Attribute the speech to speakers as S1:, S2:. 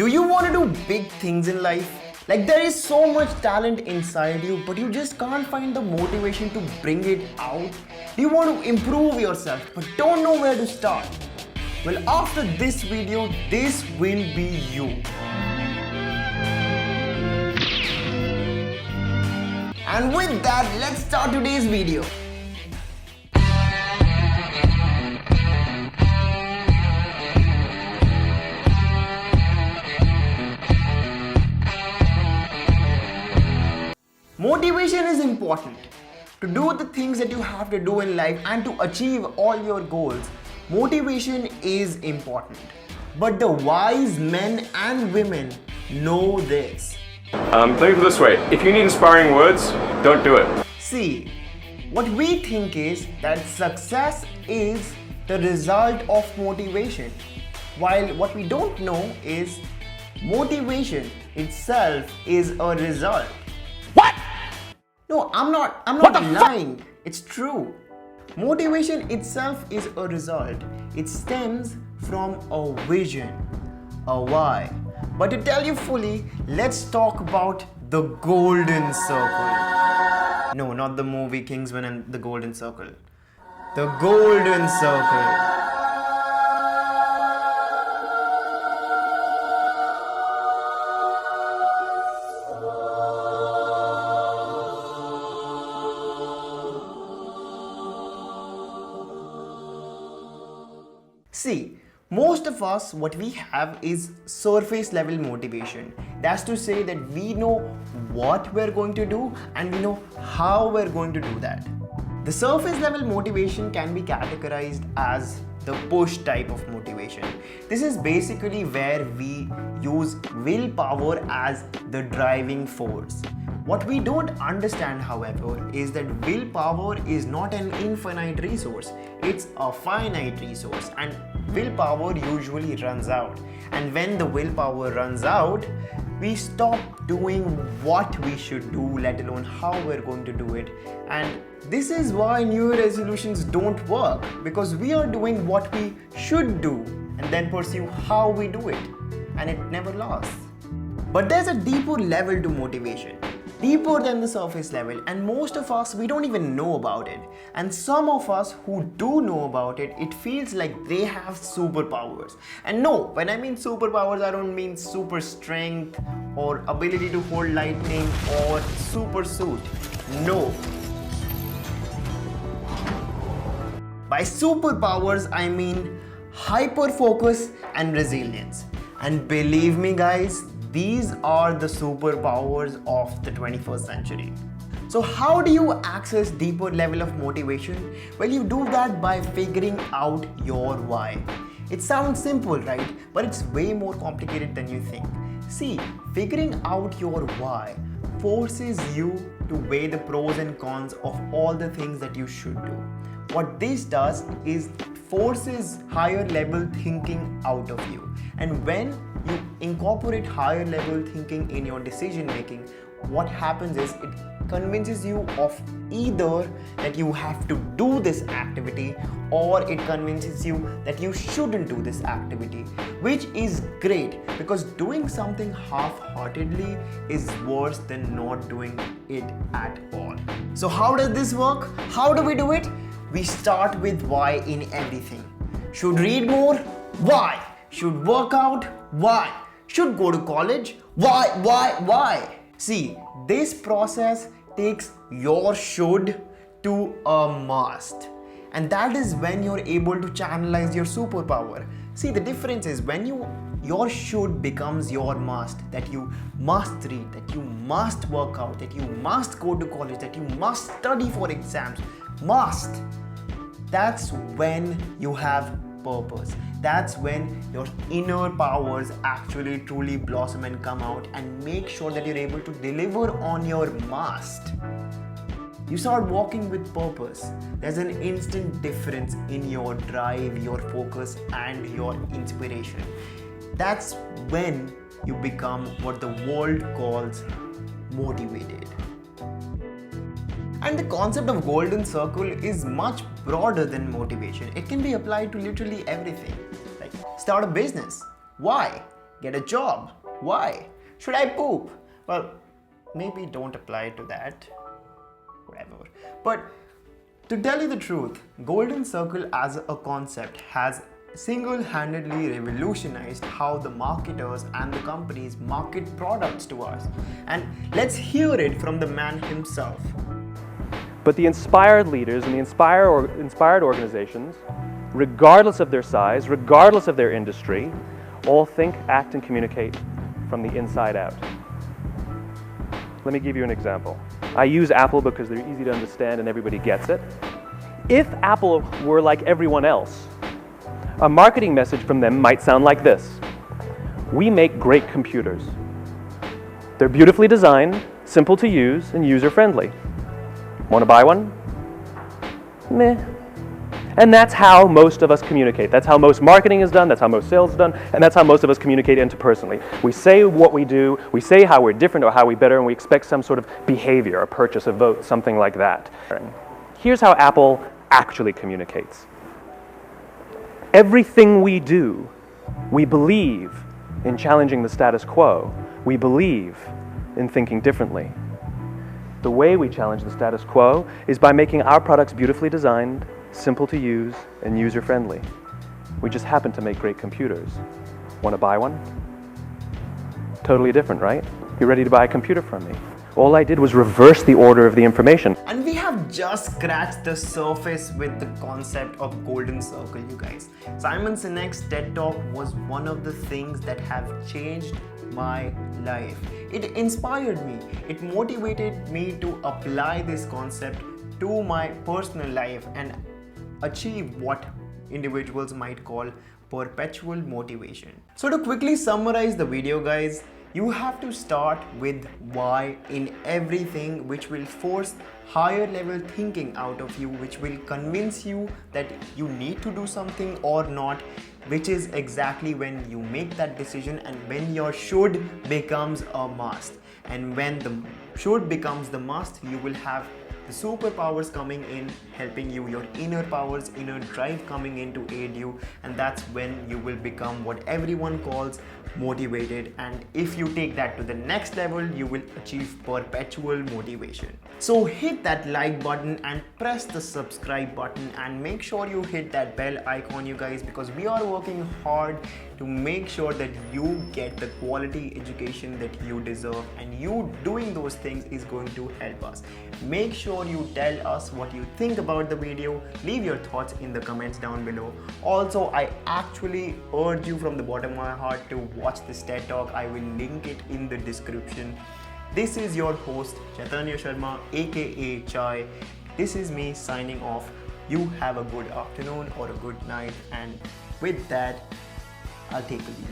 S1: Do you want to do big things in life? Like there is so much talent inside you, but you just can't find the motivation to bring it out? Do you want to improve yourself, but don't know where to start? Well, after this video, this will be you. And with that, let's start today's video. Motivation is important. To do the things that you have to do in life and to achieve all your goals, motivation is important. But the wise men and women know this.
S2: Think of it this way, if you need inspiring words, don't do it.
S1: See, what we think is that success is the result of motivation, while what we don't know is motivation itself is a result.
S2: What?
S1: No, I'm not lying. It's true. Motivation itself is a result. It stems from a vision, a why. But to tell you fully, let's talk about the golden circle. No, not the movie Kingsman and the Golden Circle. The golden circle. See, most of us, what we have is surface level motivation. That's to say that we know what we're going to do and we know how we're going to do that. The surface level motivation can be categorized as the push type of motivation. This is basically where we use willpower as the driving force. What we don't understand, however, is that willpower is not an infinite resource. It's a finite resource, and willpower usually runs out. And when the willpower runs out, we stop doing what we should do, let alone how we're going to do it. And this is why New Year resolutions don't work, because we are doing what we should do and then pursue how we do it, and it never lasts. But there's a deeper level to motivation, deeper than the surface level, and most of us, we don't even know about it. And some of us who do know about it, it feels like they have superpowers. And no, when I mean superpowers, I don't mean super strength or ability to hold lightning or super suit. No. By superpowers, I mean hyperfocus and resilience. And believe me guys, these are the superpowers of the 21st century. So how do you access deeper level of motivation? Well, you do that by figuring out your why. It sounds simple, right? But it's way more complicated than you think. See, figuring out your why forces you to weigh the pros and cons of all the things that you should do. What this does is forces higher level thinking out of you. And when you incorporate higher level thinking in your decision making, what happens is it convinces you of either that you have to do this activity or it convinces you that you shouldn't do this activity, which is great because doing something half-heartedly is worse than not doing it at all. So how does this work? How do we do it? We start with why in everything. Should read more? Why? Should work out? Why? Should go to college? Why? See, this process takes your should to a must. And that is when you're able to channelize your superpower. See, the difference is when your should becomes your must, that you must read, that you must work out, that you must go to college, that you must study for exams. Must. That's when you have purpose. That's when your inner powers actually truly blossom and come out and make sure that you're able to deliver on your must. You start walking with purpose. There's an instant difference in your drive, your focus, and your inspiration. That's when you become what the world calls motivated. And the concept of golden circle is much broader than motivation. It can be applied to literally everything. Like start a business. Why? get a job. Why? Should I poop? Well, maybe don't apply to that. Whatever. But to tell you the truth, Golden Circle as a concept has single-handedly revolutionized how the marketers and the companies market products to us. And let's hear it from the man himself.
S3: But the inspired leaders and the inspired organizations, regardless of their size, regardless of their industry, all think, act, and communicate from the inside out. Let me give you an example. I use Apple because they're easy to understand and everybody gets it. If Apple were like everyone else, a marketing message from them might sound like this. We make great computers. They're beautifully designed, simple to use, and user-friendly. Want to buy one? Meh. And that's how most of us communicate. That's how most marketing is done, that's how most sales is done, and that's how most of us communicate interpersonally. We say what we do, we say how we're different or how we're better, and we expect some sort of behavior, a purchase, a vote, something like that. Here's how Apple actually communicates. Everything we do, we believe in challenging the status quo. We believe in thinking differently. The way we challenge the status quo is by making our products beautifully designed, simple to use, and user-friendly. We just happen to make great computers. Want to buy one? Totally different, right? You're ready to buy a computer from me. All I did was reverse the order of the information.
S1: And we have just scratched the surface with the concept of Golden Circle, you guys. Simon Sinek's TED Talk was one of the things that have changed my life. It inspired me. It motivated me to apply this concept to my personal life and achieve what individuals might call perpetual motivation. So to quickly summarize the video, guys, you have to start with why in everything, which will force higher level thinking out of you, which will convince you that you need to do something or not, which is exactly when you make that decision and when your should becomes a must. And when the should becomes the must, you will have the superpowers coming in, helping you, your inner powers, inner drive coming in to aid you, and that's when you will become what everyone calls motivated. And if you take that to the next level, you will achieve perpetual motivation. So hit that like button and press the subscribe button, and make sure you hit that bell icon, you guys, because we are working hard to make sure that you get the quality education that you deserve, and you doing those things is going to help us. Make sure you tell us what you think about the video. Leave your thoughts in the comments down below. Also, I actually urge you from the bottom of my heart to watch this TED Talk. I will link it in the description. This is your host Chaitanya Sharma, aka Chai. This is me signing off. You have a good afternoon or a good night, and with that, I'll take a leave.